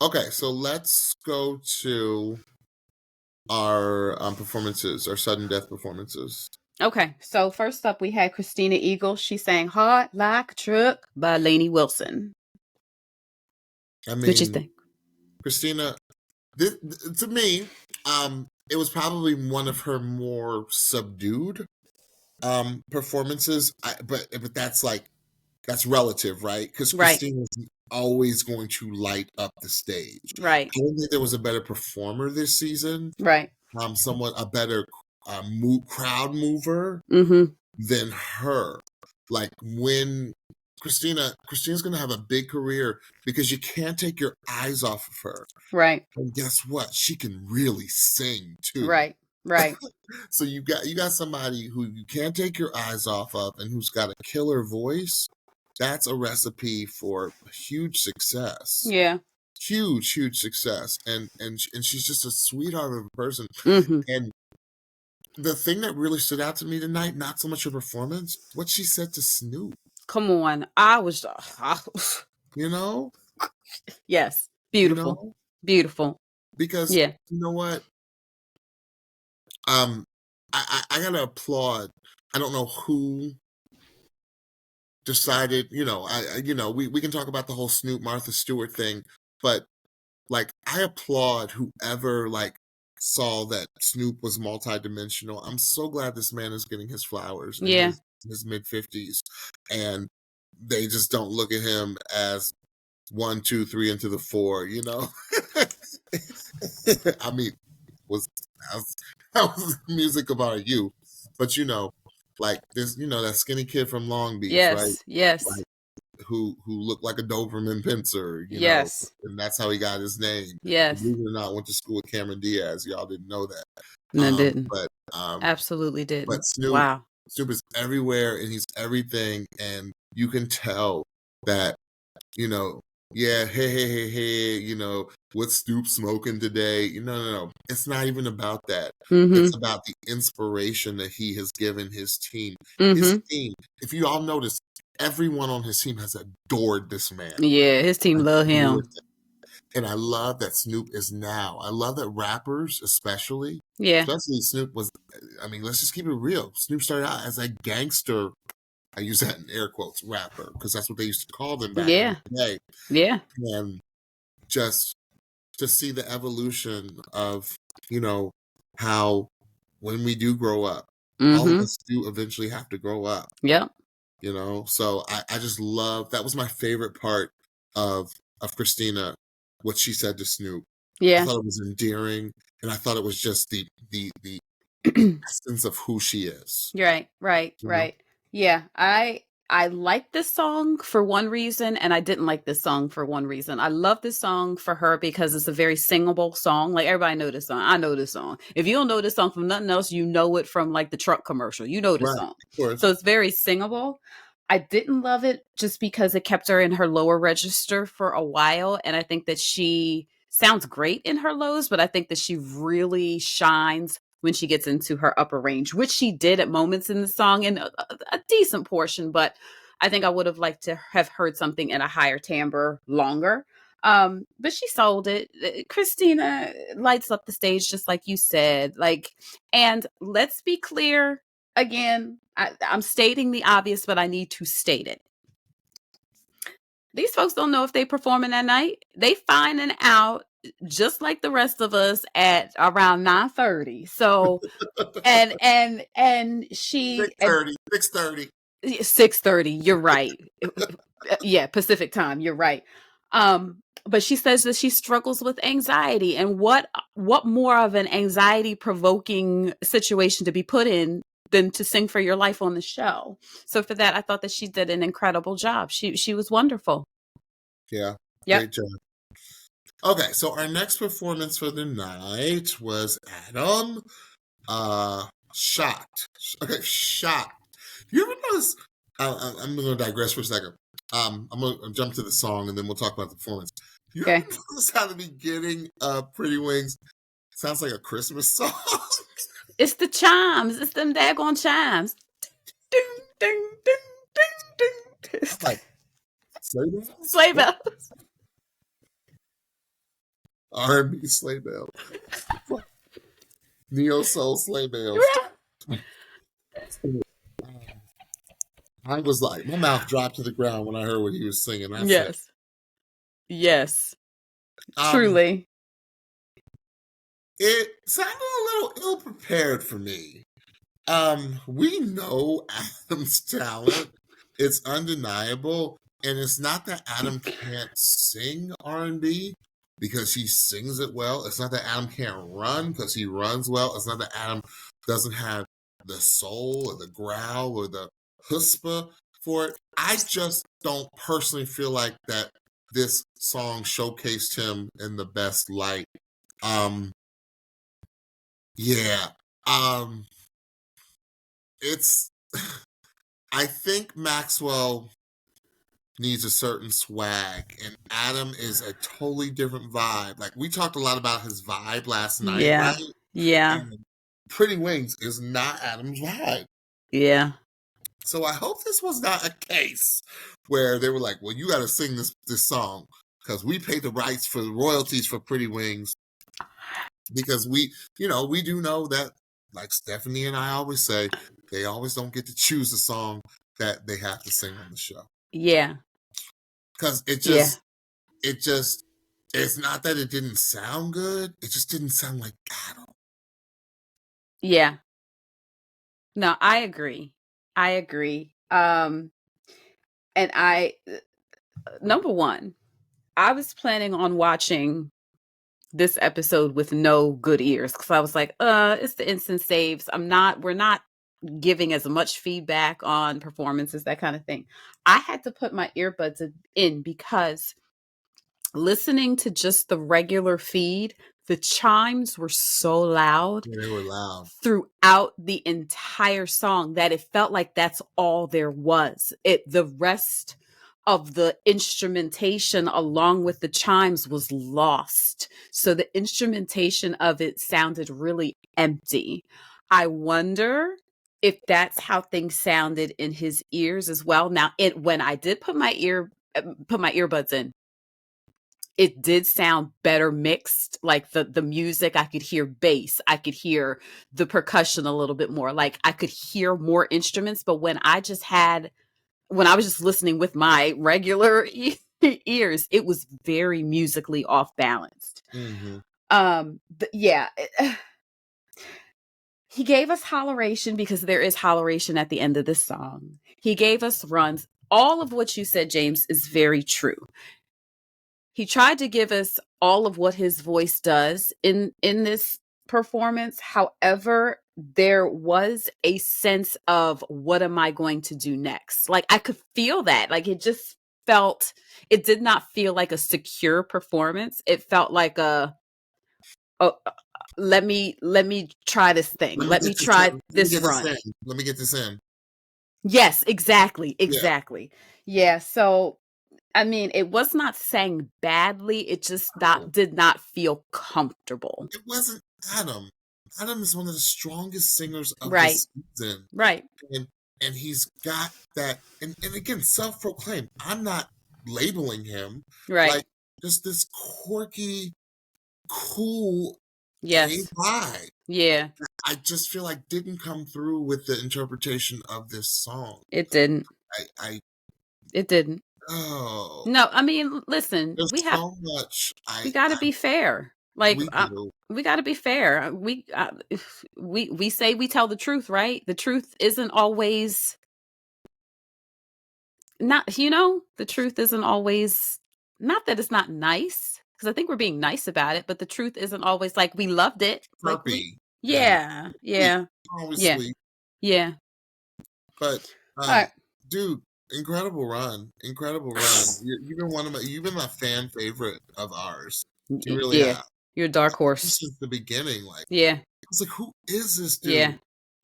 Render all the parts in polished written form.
Okay, so let's go to our performances, our sudden death performances. Okay, so first up we had Christina Eagle. She sang "Hard Like a Truck" by Lainey Wilson. I What you mean, think? Christina, to me, it was probably one of her more subdued performances. But that's relative, right? Because Right, Christina's always going to light up the stage. right, I don't think there was a better performer this season. right. Somewhat a better crowd mover Mm-hmm. than her. Like when Christina's gonna have a big career because you can't take your eyes off of her. Right, And guess what? She can really sing too. right, right. So you got somebody who you can't take your eyes off of and who's got a killer voice. That's a recipe for huge success. Yeah. Huge success. And she's just a sweetheart of a person. Mm-hmm. And the thing that really stood out to me tonight, not so much her performance, what she said to Snoop. Come on. I was You know? yes. You Beautiful. know? Beautiful. Because Yeah. you know what? I gotta applaud. I don't know who decided, we can talk about the whole Snoop Martha Stewart thing, but like I applaud whoever like saw that Snoop was multidimensional. I'm so glad this man is getting his flowers in Yeah. his mid-50s, and they just don't look at him as 1, 2, 3 into the 4. I mean, was that was music about you, but like this, that skinny kid from Long Beach, right? Yes. Yes. Like who looked like a Doberman pincer, Yes. and that's how he got his name. Yes. Believe it or not, went to school with Cameron Diaz. Y'all didn't know that. No, didn't. But Absolutely didn't. but Wow. Snoop is everywhere and he's everything, and you can tell that, yeah, hey, what's Snoop smoking today? No. It's not even about that. Mm-hmm. It's about the inspiration that he has given his team. Mm-hmm. His team, if you all notice, everyone on his team has adored this man. Yeah, his team love him. And I love that Snoop is now. I love that rappers, especially Snoop was, let's just keep it real. Snoop started out as a gangster, I use that in air quotes, rapper, because that's what they used to call them back in the day. Yeah. And just to see the evolution of, how when we do grow up, all of us do eventually have to grow up. Yep. So I just love, that was my favorite part of Christina, what she said to Snoop. Yeah. I thought it was endearing, and I thought it was just the essence of who she is. Right. Yeah, I like this song for one reason, and I didn't like this song for one reason. I love this song for her because it's a very singable song. Like everybody know this song. I know this song. If you don't know this song from nothing else, you know it from like the truck commercial. You know this song. So it's very singable. I didn't love it just because it kept her in her lower register for a while, and I think that she sounds great in her lows, but I think that she really shines when she gets into her upper range, which she did at moments in the song in a decent portion, but I think I would have liked to have heard something in a higher timbre longer. But she sold it. Christina lights up the stage just like you said. And let's be clear again, I'm stating the obvious, but I need to state it. These folks don't know if they performing that night. They finding out just like the rest of us at around 9:30. So and she 6:30. 6:30. You're right. Yeah, Pacific time. You're right. But she says that she struggles with anxiety, and what more of an anxiety provoking situation to be put in than to sing for your life on the show. So for that, I thought that she did an incredible job. She was wonderful. Yeah. Yep. Great job. Okay, so our next performance for the night was Adam. Shocked. Okay, Shocked. You ever notice? I'm going to digress for a second. I'm going to jump to the song and then we'll talk about the performance. You ever notice how the beginning of Pretty Wings sounds like a Christmas song? It's the chimes. It's them daggone chimes. Ding, ding, ding, ding, ding. It's like sleigh bells. R&B sleigh bells. Neo soul sleigh bells. I was like, my mouth dropped to the ground when I heard what he was singing. I said, yes, truly. It sounded a little ill prepared for me. We know Adam's talent. It's undeniable. And it's not that Adam can't sing R&B because he sings it well. It's not that Adam can't run because he runs well. It's not that Adam doesn't have the soul or the growl or the chutzpah for it. I just don't personally feel like that this song showcased him in the best light. Yeah. It's I think Maxwell needs a certain swag, and Adam is a totally different vibe. Like, we talked a lot about his vibe last night, right? Yeah. And Pretty Wings is not Adam's vibe. Yeah. So I hope this was not a case where they were like, well, you got to sing this song because we paid the rights for the royalties for Pretty Wings. Because we do know that, like Stephanie and I always say, they always don't get to choose a song that they have to sing on the show. Yeah. Because it's not that it didn't sound good. It just didn't sound like Adam. Yeah. No, I agree. And number one, I was planning on watching this episode with no good ears because I was like, it's the instant saves. We're not giving as much feedback on performances, that kind of thing. I had to put my earbuds in because listening to just the regular feed, the chimes were so loud. Yeah, they were loud throughout the entire song that it felt like that's all there was. The rest of the instrumentation along with the chimes was lost. So the instrumentation of it sounded really empty. I wonder if that's how things sounded in his ears as well. Now, when I did put my earbuds in, it did sound better mixed. Like the music, I could hear bass, I could hear the percussion a little bit more. Like I could hear more instruments. But when I was just listening with my regular ears, it was very musically off balanced. Yeah. He gave us holleration because there is holleration at the end of this song. He gave us runs. All of what you said, James, is very true. He tried to give us all of what his voice does in this performance. However, there was a sense of, what am I going to do next? Like, I could feel that. Like, it did not feel like a secure performance. It felt like let me try this thing. Let me try this run. Let me get this in. Yes, exactly. Yeah. So, I mean, it was not sang badly. It just did not feel comfortable. It wasn't Adam. Adam is one of the strongest singers of this season. Right. And he's got that, and again, self-proclaimed. I'm not labeling him. Right. Like, just this quirky, cool vibe. Yeah. I just feel like didn't come through with the interpretation of this song. It didn't. It didn't. Oh. No, I mean, listen, there's so much. We got to be fair. Like, we got to be fair. We say we tell the truth, right? The truth isn't always the truth isn't always, not that it's not nice, because I think we're being nice about it, but the truth isn't always like, we loved it. Like, yeah. Always sweet. Yeah. But, dude, incredible run. You've been my fan favorite of ours. You really have. You're a dark horse. Since the beginning, like, I was like, who is this dude? Yeah.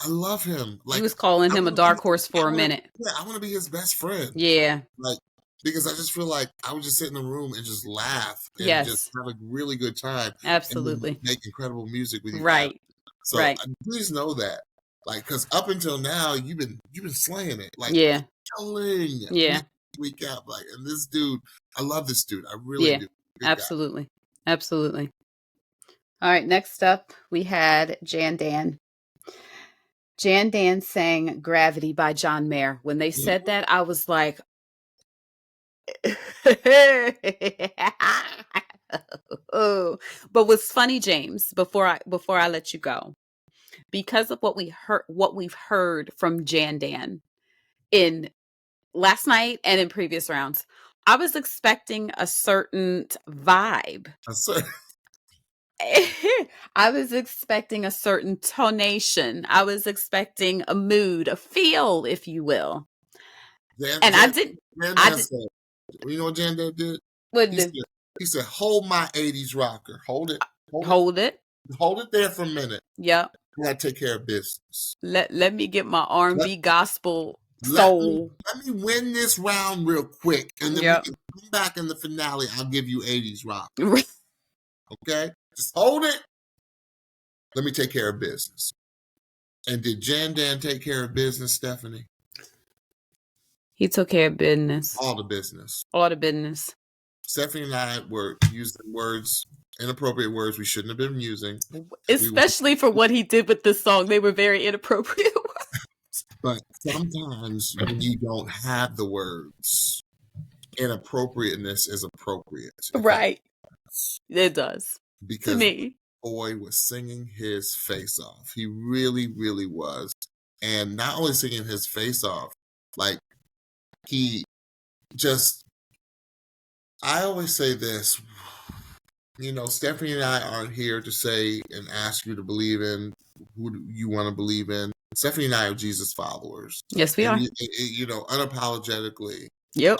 I love him. Like, he was calling him a dark horse for a minute. Yeah, I want to be his best friend. Yeah. Like, because I just feel like I would just sit in the room and just laugh and just have a really good time. Absolutely. And make incredible music with you. Right. So please know that. Like, because up until now, you've been slaying it. Like, killing week out. Like, and this dude, I love this dude. I really do. Absolutely. Absolutely. All right, next up we had Jan Dan. Jan Dan sang Gravity by John Mayer. When they said that, I was like, oh. But what's funny, James, before I let you go, because of what we've heard from Jan Dan in last night and in previous rounds, I was expecting a certain vibe. I was expecting a certain tonation. I was expecting a mood, a feel, if you will. I didn't. You know what Jan Dan did? What he said, "Hold my '80s rocker. Hold it. Hold it. Hold it there for a minute. Yep. I gotta take care of business. Let me get my R&B gospel soul. Let me win this round real quick, and then we can come back in the finale. I'll give you '80s rock. Okay, just hold it. Let me take care of business." And did Jan Dan take care of business, Stephanie? He took care of business. All the business. All the business. Stephanie and I were using inappropriate words we shouldn't have been using. Especially for what he did with this song. They were very inappropriate words. But sometimes when you don't have the words, inappropriateness is appropriate. Right. It does. Because to me, boy was singing his face off. He really, really was. And not only singing his face off, like he just, I always say this, you know, Stephanie and I aren't here to say and ask you to believe in who you want to believe in. Stephanie and I are Jesus followers. Yes, we are. You know, unapologetically. Yep.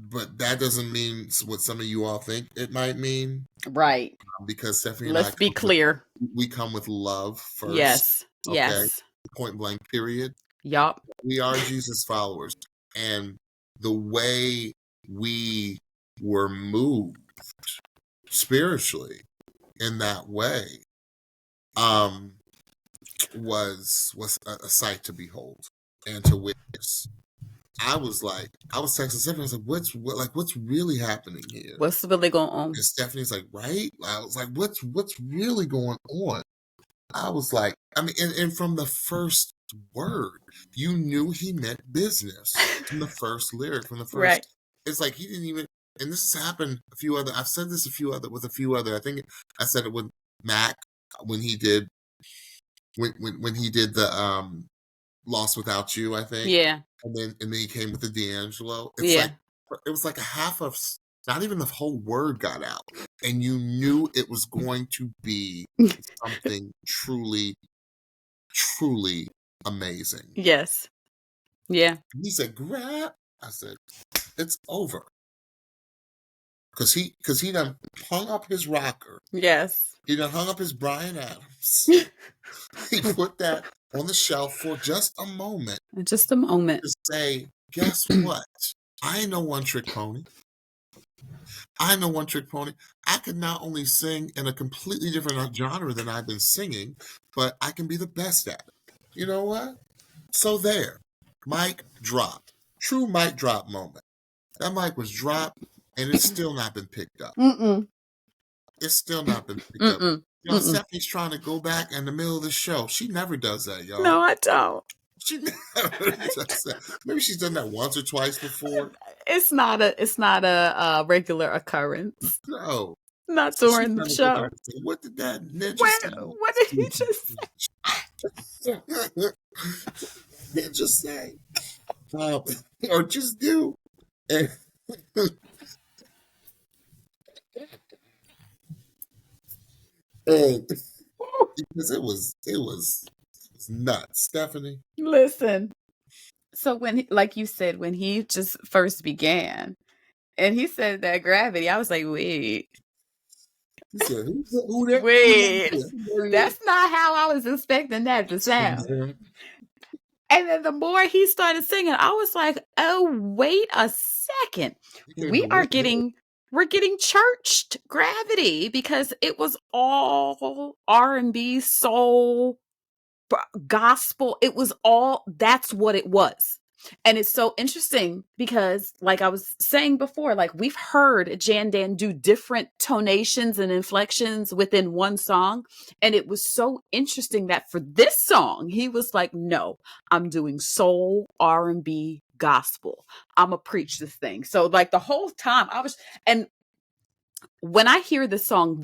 But that doesn't mean what some of you all think it might mean. Right. Because Stephanie and I, let's be clear. We come with love first. Yes. Okay? Yes. Point blank, period. Yup. We are Jesus followers. And the way we were moved spiritually in that way was a sight to behold and to witness. I was texting Stephanie. I was like, what's really happening here? What's really going on? And Stephanie's like, right? I was like, what's really going on? I was like, I mean, and from the first word, you knew he meant business. From the first lyric, from the first, right. It's like he didn't even. And this has happened a few other. I've said this with a few other. I think I said it with Mac when he did the Lost Without You, I think. Yeah. And then he came with the D'Angelo. It's like it was like a half of, not even the whole word got out. And you knew it was going to be something truly, truly amazing. Yes. Yeah. He said, grab. I said, it's over. Because he done hung up his rocker. Yes. He done hung up his Bryan Adams. He put that on the shelf for just a moment. Just a moment. To say, guess what? I ain't no one-trick pony. I could not only sing in a completely different genre than I've been singing, but I can be the best at it. You know what? So there. Mic drop. True mic drop moment. That mic was dropped, and it's still not been picked up. It's still not been picked up. You know, Stephanie's trying to go back in the middle of the show. She never does that, y'all. No, I don't. She never does that. Maybe she's done that once or twice before. It's not a regular occurrence. No. Not during the show. What did that ninja say? What did he just say? Ninja say. Or just do. And because it was nuts, Stephanie. Listen. So when, like you said, when he just first began, and he said that gravity, I was like, wait. He said, wait, that's not how I was expecting that to sound. And then the more he started singing, I was like, oh, wait a second. We're getting churched gravity, because it was all R&B, soul, gospel. It was all, that's what it was. And it's so interesting because, like I was saying before, like we've heard Jan Dan do different tonations and inflections within one song. And it was so interesting that for this song, he was like, no, I'm doing soul, R&B, gospel. I'm going to preach this thing. So like the whole time and when I hear the song,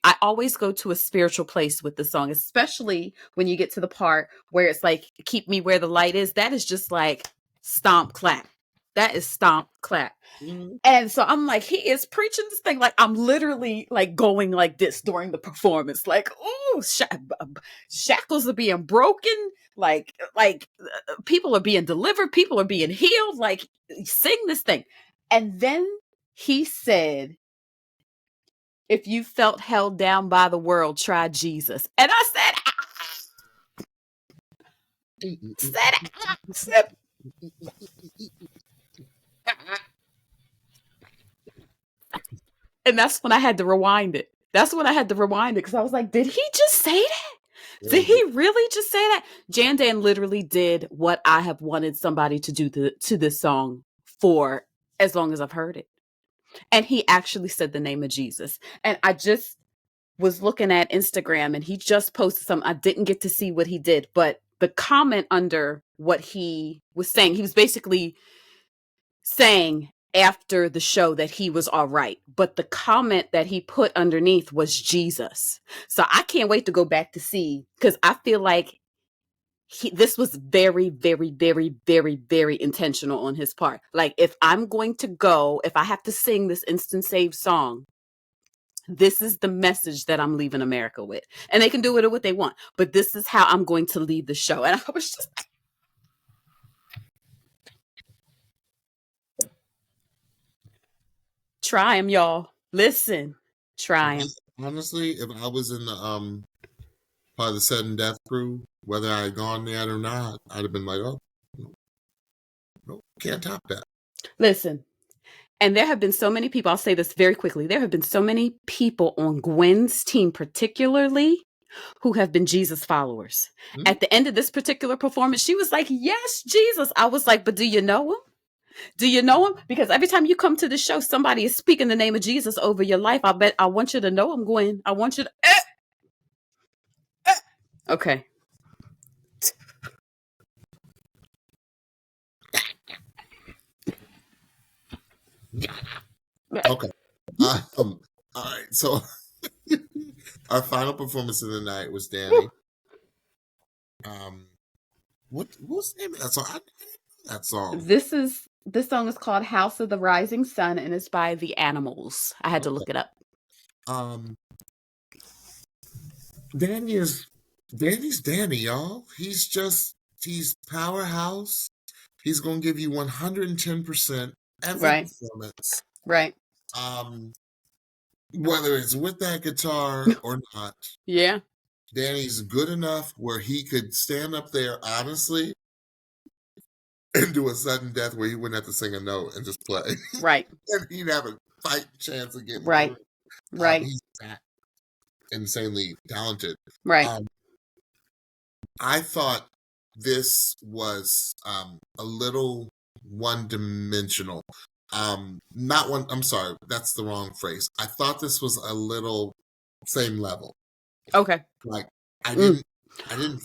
I always go to a spiritual place with the song, especially when you get to the part where it's like, keep me where the light is. That is just like stomp clap. That is stomp clap. Mm-hmm. And so I'm like, he is preaching this thing. Like I'm literally like going like this during the performance. Like, ooh, shackles are being broken. Like people are being delivered. People are being healed. Like sing this thing. And then he said, if you felt held down by the world, try Jesus. And I said, and that's when I had to rewind it. Because I was like, did he just say that? Did he really just say that? Jan Dan literally did what I have wanted somebody to do to this song for as long as I've heard it. And he actually said the name of Jesus. And I just was looking at Instagram and he just posted something. I didn't get to see what he did, but the comment under what he was saying, he was basically saying after the show that he was all right. But the comment that he put underneath was Jesus. So I can't wait to go back to see, because I feel like this was very, very, very, very, very intentional on his part. Like if I have to sing this instant save song, this is the message that I'm leaving America with. And they can do with it what they want, but this is how I'm going to leave the show. And I was just try him, y'all. Listen, try him. Honestly, if I was in the part of the sudden death crew, whether I had gone there or not, I'd have been like, oh, no, can't top that. Listen, and there have been so many people, I'll say this very quickly. There have been so many people on Gwen's team, particularly, who have been Jesus followers. Mm-hmm. At the end of this particular performance, she was like, yes, Jesus. I was like, but do you know him? Do you know him? Because every time you come to the show, somebody is speaking the name of Jesus over your life. I want you to know him, Gwen. I want you to. Okay. Okay. All right. So our final performance of the night was Danny. What's the name of that song? I didn't know that song. This song is called House of the Rising Sun, and it's by The Animals. I had to look it up. Danny's Danny, y'all. He's powerhouse. He's gonna give you 110% every performance. Right. Whether it's with that guitar or not. Yeah. Danny's good enough where he could stand up there honestly and do a sudden death where he wouldn't have to sing a note and just play. Right. And he'd have a fight chance of getting right. Right. He's that insanely talented. Right. I thought this was a little one-dimensional. Not one. I'm sorry, that's the wrong phrase. I thought this was a little same level. Okay. Like I didn't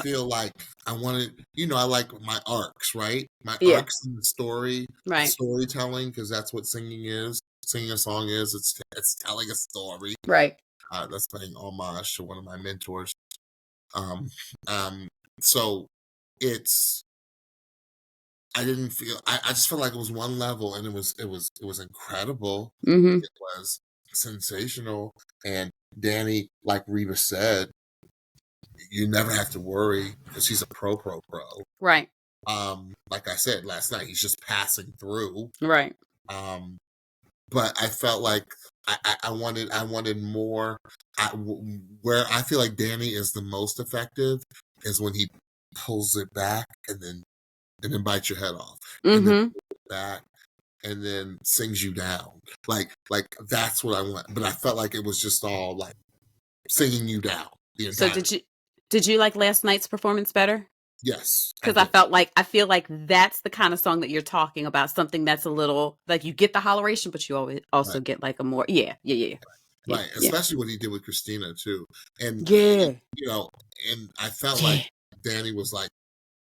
feel like I wanted. I like my arcs, right? My arcs in the story, right? Storytelling, because that's what singing is. Singing a song is. It's telling a story, right? That's paying homage to one of my mentors. So it's. I didn't feel. I just felt like it was one level, and it was incredible. Mm-hmm. It was sensational, and Danny, like Reba said, you never have to worry because he's a pro. Right. Like I said last night, he's just passing through. Right. But I felt like I wanted more. Where I feel like Danny is the most effective is when he pulls it back and then bites your head off, and then pulls it back and then sings you down. Like that's what I want. But I felt like it was just all like singing you down the entire. So did you like last night's performance better? Yes. Because I feel like that's the kind of song that you're talking about. Something that's a little like you get the holleration, but you always also get like a more right. Especially what he did with Christina too, and you know, and I felt like Danny was like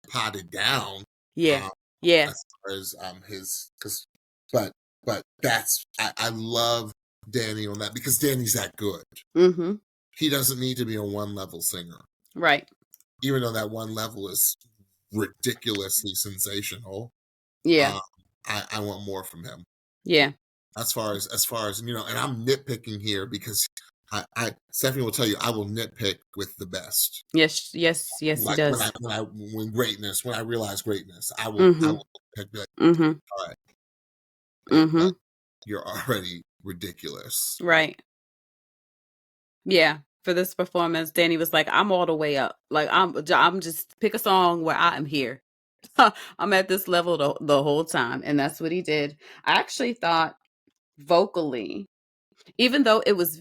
potted down. As far as his but that's I love Danny on that because Danny's that good. Mm-hmm. He doesn't need to be a one level singer, right? Even though that one level is ridiculously sensational. Yeah, I want more from him. Yeah. As far as and I'm nitpicking here because I Stephanie will tell you I will nitpick with the best. Yes, he does. When I realize greatness, I will pick that. Mm-hmm. All right. Mm-hmm. You're already ridiculous. Right. Yeah. For this performance, Danny was like, I'm all the way up. Like I'm just pick a song where I am here. I'm at this level the whole time. And that's what he did. I actually thought vocally, even though it was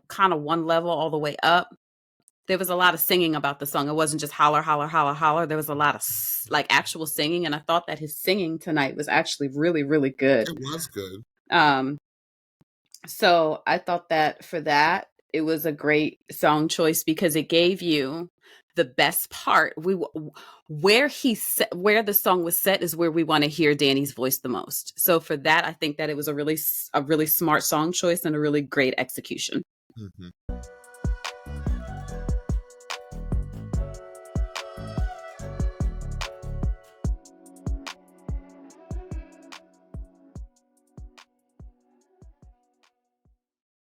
kind of one level all the way up, there was a lot of singing about the song. It wasn't just holler, holler, holler, holler. There was a lot of like actual singing. And I thought that his singing tonight was actually really, really good. It was good. So I thought that for that, it was a great song choice because it gave you the best part. Where the song was set is where we want to hear Danny's voice the most. So for that, I think that it was a really smart song choice and a really great execution. Mm-hmm.